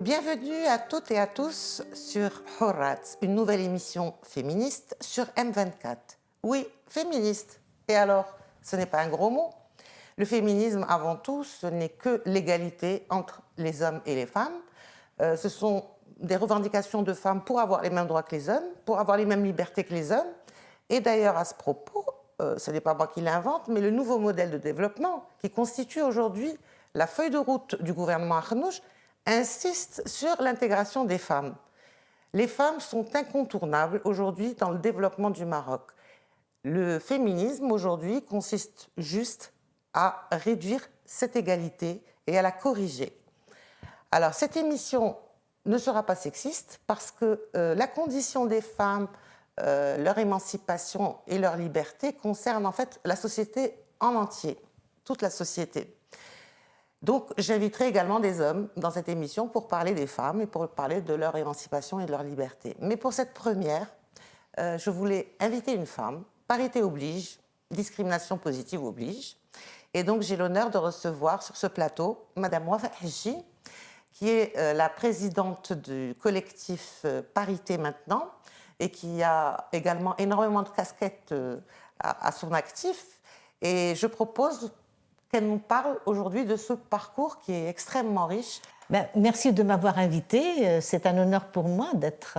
Bienvenue à toutes et à tous sur Horat, une nouvelle émission féministe sur M24. Oui, féministe. Et alors, ce n'est pas un gros mot. Le féminisme, avant tout, ce n'est que l'égalité entre les hommes et les femmes. Ce sont des revendications de femmes pour avoir les mêmes droits que les hommes, pour avoir les mêmes libertés que les hommes. Et d'ailleurs, à ce propos, ce n'est pas moi qui l'invente, mais le nouveau modèle de développement qui constitue aujourd'hui la feuille de route du gouvernement Arnouch insiste sur l'intégration des femmes. Les femmes sont incontournables aujourd'hui dans le développement du Maroc. Le féminisme aujourd'hui consiste juste à réduire cette égalité et à la corriger. Alors cette émission ne sera pas sexiste parce que la condition des femmes, leur émancipation et leur liberté concernent en fait la société en entier, toute la société. Donc, j'inviterai également des hommes dans cette émission pour parler des femmes et pour parler de leur émancipation et de leur liberté. Mais pour cette première, je voulais inviter une femme. Parité oblige, discrimination positive oblige. Et donc, j'ai l'honneur de recevoir sur ce plateau Madame Wafa Hadji, qui est la présidente du collectif Parité Maintenant et qui a également énormément de casquettes à son actif. Et je propose qu'elle nous parle aujourd'hui de ce parcours qui est extrêmement riche. Merci de m'avoir invitée. C'est un honneur pour moi d'être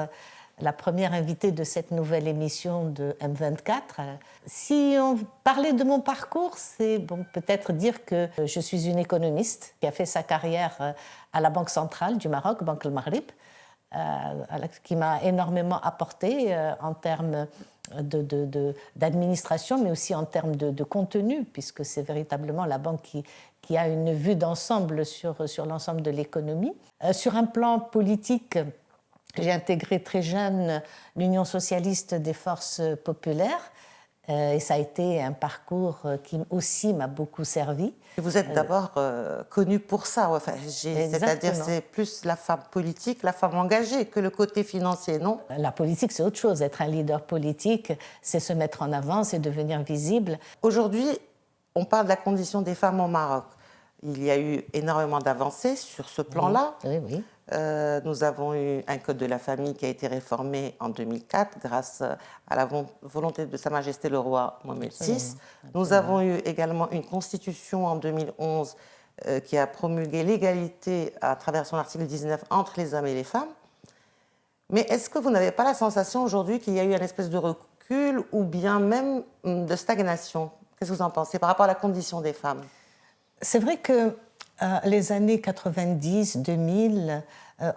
la première invitée de cette nouvelle émission de M24. Si on parlait de mon parcours, c'est peut-être dire que je suis une économiste qui a fait sa carrière à la Banque centrale du Maroc, Banque El Maghrib, qui m'a énormément apporté en termes d'administration, mais aussi en termes de contenu, puisque c'est véritablement la banque qui a une vue d'ensemble sur l'ensemble de l'économie. Sur un plan politique, j'ai intégré très jeune l'Union socialiste des forces populaires, et ça a été un parcours qui aussi m'a beaucoup servi. Vous êtes d'abord connue pour ça, enfin, c'est-à-dire c'est plus la femme politique, la femme engagée que le côté financier, non? La politique, c'est autre chose. Être un leader politique, c'est se mettre en avant, c'est devenir visible. Aujourd'hui, on parle de la condition des femmes au Maroc. Il y a eu énormément d'avancées sur ce plan-là. Oui. Nous avons eu un code de la famille qui a été réformé en 2004 grâce à la volonté de Sa Majesté le roi Mohamed VI. Nous avons eu également une constitution en 2011 qui a promulgué l'égalité à travers son article 19 entre les hommes et les femmes. Mais est-ce que vous n'avez pas la sensation aujourd'hui qu'il y a eu une espèce de recul ou bien même de stagnation? Qu'est-ce que vous en pensez par rapport à la condition des femmes? C'est vrai que les années 90-2000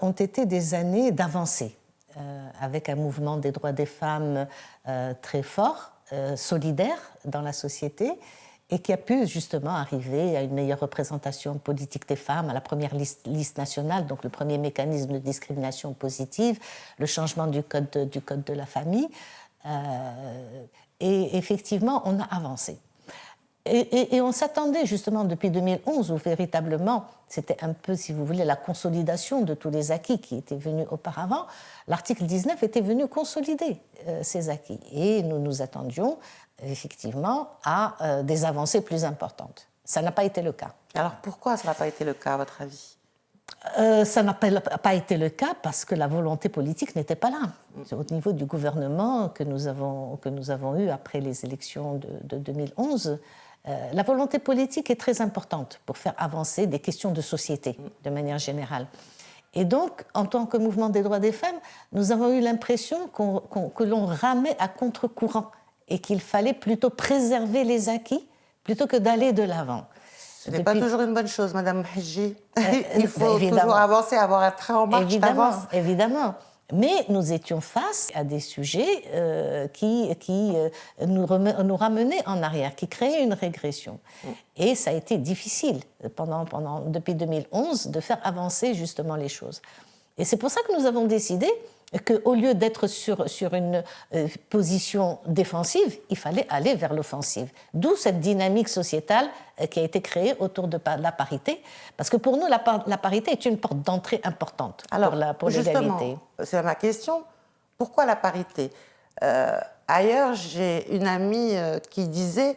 ont été des années d'avancée, avec un mouvement des droits des femmes très fort, solidaire dans la société, et qui a pu justement arriver à une meilleure représentation politique des femmes, à la première liste nationale, donc le premier mécanisme de discrimination positive, le changement du code de la famille. Et effectivement, on a avancé. Et on s'attendait justement depuis 2011 où véritablement c'était un peu, si vous voulez, la consolidation de tous les acquis qui étaient venus auparavant. L'article 19 était venu consolider ces acquis et nous nous attendions effectivement à des avancées plus importantes. Ça n'a pas été le cas. Alors pourquoi ça n'a pas été le cas à votre avis? Ça n'a pas été le cas parce que la volonté politique n'était pas là. C'est au niveau du gouvernement que nous avons eu après les élections de 2011. La volonté politique est très importante pour faire avancer des questions de société, de manière générale. Et donc, en tant que mouvement des droits des femmes, nous avons eu l'impression que l'on ramait à contre-courant et qu'il fallait plutôt préserver les acquis plutôt que d'aller de l'avant. Ce n'est pas toujours une bonne chose, Madame Hadji. Il faut toujours avancer, avoir un train en marche. Évidemment. Mais nous étions face à des sujets qui nous ramenaient en arrière, qui créaient une régression. Et ça a été difficile depuis 2011 de faire avancer justement les choses. Et c'est pour ça que nous avons décidé qu'au lieu d'être sur une position défensive, il fallait aller vers l'offensive. D'où cette dynamique sociétale qui a été créée autour de la parité. Parce que pour nous, la parité est une porte d'entrée importante pour l'égalité. C'est ma question. Pourquoi la parité? Ailleurs, j'ai une amie qui disait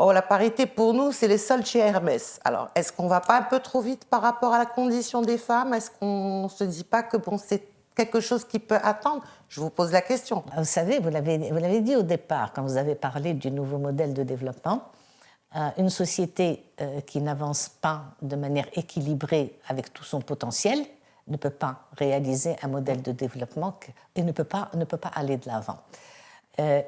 Oh, la parité, pour nous, c'est les soldes chez Hermès. Alors, est-ce qu'on ne va pas un peu trop vite par rapport à la condition des femmes? Est-ce qu'on ne se dit pas que bon, c'est quelque chose qui peut attendre? Je vous pose la question. Vous savez, vous l'avez dit au départ, quand vous avez parlé du nouveau modèle de développement, une société qui n'avance pas de manière équilibrée avec tout son potentiel ne peut pas réaliser un modèle de développement et ne peut pas aller de l'avant.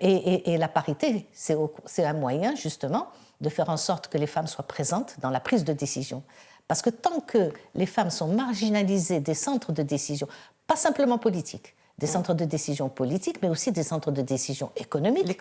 Et la parité, c'est un moyen justement de faire en sorte que les femmes soient présentes dans la prise de décision. Parce que tant que les femmes sont marginalisées des centres de décision, pas simplement politiques, des centres de décision politiques, mais aussi des centres de décision économiques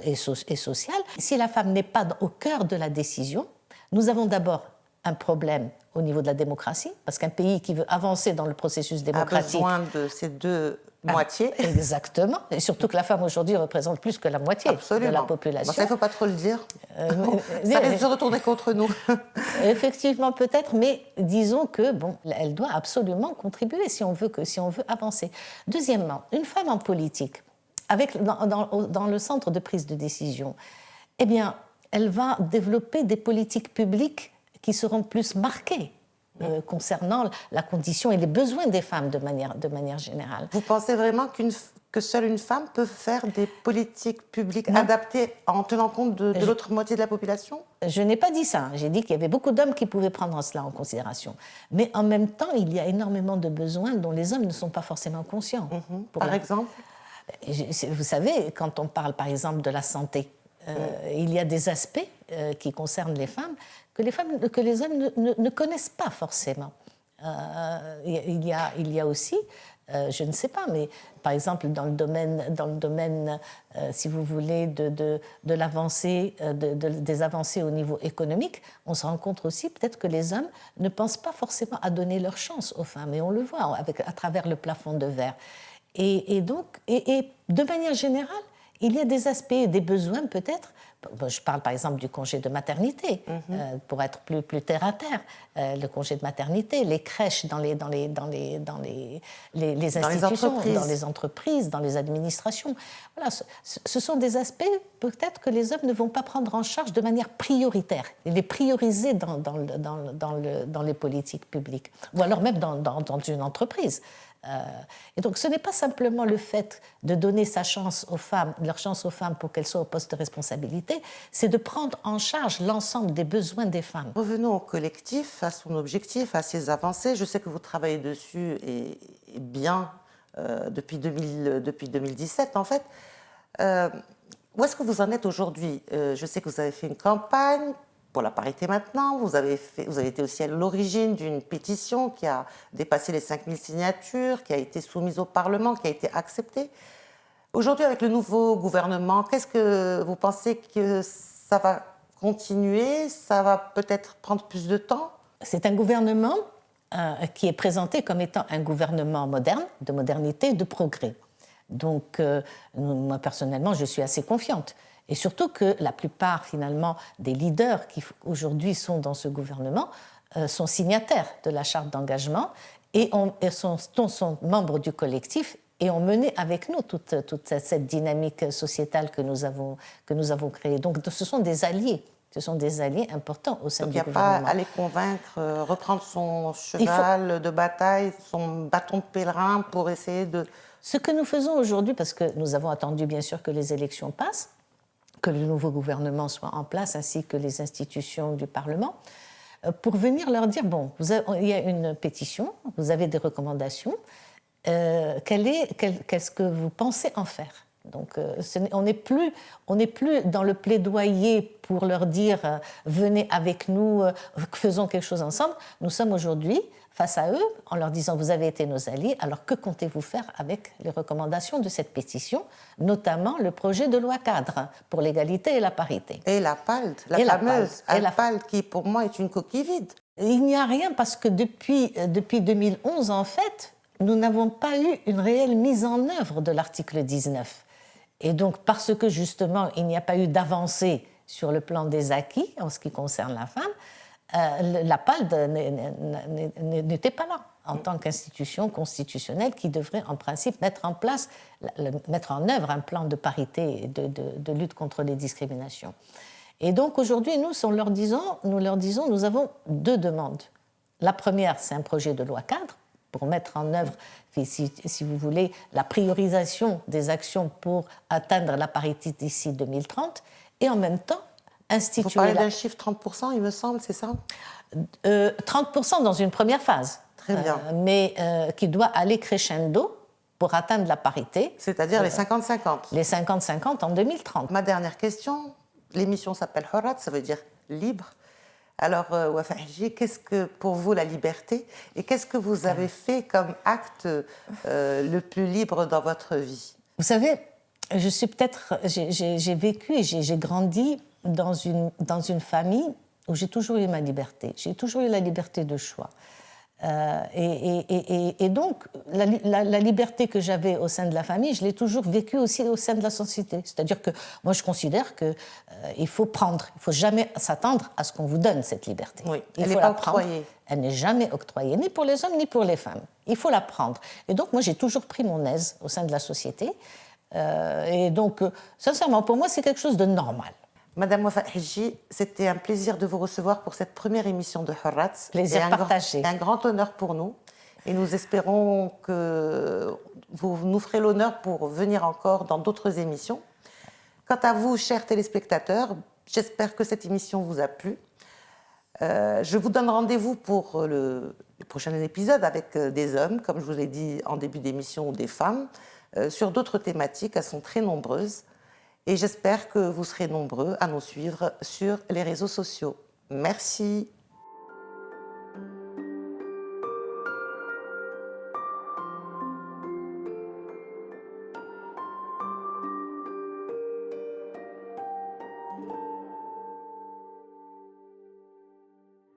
et sociales. Si la femme n'est pas au cœur de la décision, nous avons d'abord un problème au niveau de la démocratie, parce qu'un pays qui veut avancer dans le processus démocratique a besoin de ces deux moitiés. Exactement, et surtout que la femme aujourd'hui représente plus que la moitié de la population. Bon, ça, il ne faut pas trop le dire. Ça risque de se retourner contre nous. Effectivement, peut-être, mais disons que bon, elle doit absolument contribuer si on veut avancer. Deuxièmement, une femme en politique, dans le centre de prise de décision, eh bien, elle va développer des politiques publiques qui seront plus marquées concernant la condition et les besoins des femmes de manière générale. Vous pensez vraiment que seule une femme peut faire des politiques publiques adaptées en tenant compte de l'autre moitié de la population? Je n'ai pas dit ça. J'ai dit qu'il y avait beaucoup d'hommes qui pouvaient prendre cela en considération. Mais en même temps, il y a énormément de besoins dont les hommes ne sont pas forcément conscients. Par exemple? Vous savez, quand on parle par exemple de la santé, il y a des aspects qui concernent les femmes que les hommes ne connaissent pas forcément. Il y a aussi, je ne sais pas, mais par exemple dans le domaine si vous voulez, de l'avancée, des avancées au niveau économique, on se rend compte aussi peut-être que les hommes ne pensent pas forcément à donner leur chance aux femmes, et on le voit à travers le plafond de verre. Et donc, de manière générale, il y a des aspects et des besoins peut-être. Je parle par exemple du congé de maternité, pour être plus terre à terre. Le congé de maternité, les crèches dans les institutions, dans les entreprises, dans les administrations. Voilà, ce sont des aspects peut-être que les hommes ne vont pas prendre en charge de manière prioritaire, et les prioriser dans les politiques publiques, ou alors même dans une entreprise. Et donc, ce n'est pas simplement le fait de donner leur chance aux femmes pour qu'elles soient au poste de responsabilité, c'est de prendre en charge l'ensemble des besoins des femmes. Revenons au collectif, à son objectif, à ses avancées. Je sais que vous travaillez dessus et bien depuis 2017, en fait. Où est-ce que vous en êtes aujourd'hui? Je sais que vous avez fait une campagne pour la parité maintenant. Vous avez été aussi à l'origine d'une pétition qui a dépassé les 5000 signatures, qui a été soumise au Parlement, qui a été acceptée. Aujourd'hui, avec le nouveau gouvernement, qu'est-ce que vous pensez que ça va continuer? Ça va peut-être prendre plus de temps? C'est un gouvernement qui est présenté comme étant un gouvernement moderne, de modernité, de progrès. Donc, moi, personnellement, je suis assez confiante. Et surtout que la plupart, finalement, des leaders qui aujourd'hui sont dans ce gouvernement sont signataires de la charte d'engagement et sont membres du collectif et ont mené avec nous toute cette dynamique sociétale que nous avons créée. Donc, ce sont des alliés. Ce sont des alliés importants au sein du gouvernement. Donc, il n'y a pas à les convaincre, reprendre son cheval de bataille, son bâton de pèlerin pour essayer de... Ce que nous faisons aujourd'hui, parce que nous avons attendu bien sûr que les élections passent, que le nouveau gouvernement soit en place, ainsi que les institutions du Parlement, pour venir leur dire, bon, il y a une pétition, vous avez des recommandations, qu'est-ce que vous pensez en faire? Donc, on n'est plus dans le plaidoyer pour leur dire venez avec nous, faisons quelque chose ensemble. Nous sommes aujourd'hui face à eux en leur disant vous avez été nos alliés, alors que comptez-vous faire avec les recommandations de cette pétition, notamment le projet de loi cadre pour l'égalité et la parité. Et la PALD, la fameuse PALD qui pour moi est une coquille vide. Il n'y a rien parce que depuis 2011 en fait, nous n'avons pas eu une réelle mise en œuvre de l'article 19. Et donc, parce que justement, il n'y a pas eu d'avancée sur le plan des acquis en ce qui concerne la femme, la PALD n'était pas là en tant qu'institution constitutionnelle qui devrait en principe mettre en œuvre un plan de parité et de lutte contre les discriminations. Et donc aujourd'hui, nous leur disons, nous avons deux demandes. La première, c'est un projet de loi cadre pour mettre en œuvre, si vous voulez, la priorisation des actions pour atteindre la parité d'ici 2030, et en même temps instituer... Vous parlez d'un chiffre 30%, il me semble, c'est ça? 30% dans une première phase. Très bien. Mais qui doit aller crescendo pour atteindre la parité. C'est-à-dire les 50-50. Les 50-50 en 2030. Ma dernière question, l'émission s'appelle Horat, ça veut dire libre. Alors, Wafa Hadji, qu'est-ce que pour vous la liberté et qu'est-ce que vous avez fait comme acte le plus libre dans votre vie? Vous savez, j'ai vécu et j'ai grandi dans une famille où j'ai toujours eu ma liberté. J'ai toujours eu la liberté de choix. Et donc, la liberté que j'avais au sein de la famille, je l'ai toujours vécue aussi au sein de la société. C'est-à-dire que moi, je considère qu'il faut prendre, il ne faut jamais s'attendre à ce qu'on vous donne cette liberté. Oui, elle n'est pas octroyée. Elle n'est jamais octroyée, ni pour les hommes, ni pour les femmes. Il faut la prendre. Et donc, moi, j'ai toujours pris mon aise au sein de la société. Et donc, sincèrement, pour moi, c'est quelque chose de normal. Madame Wafa Hadji, c'était un plaisir de vous recevoir pour cette première émission de Horat. Plaisir partagé. Un grand honneur pour nous. Et nous espérons que vous nous ferez l'honneur pour venir encore dans d'autres émissions. Quant à vous, chers téléspectateurs, j'espère que cette émission vous a plu. Je vous donne rendez-vous pour le prochain épisode avec des hommes, comme je vous l'ai dit en début d'émission, ou des femmes, sur d'autres thématiques. Elles sont très nombreuses. Et j'espère que vous serez nombreux à nous suivre sur les réseaux sociaux. Merci.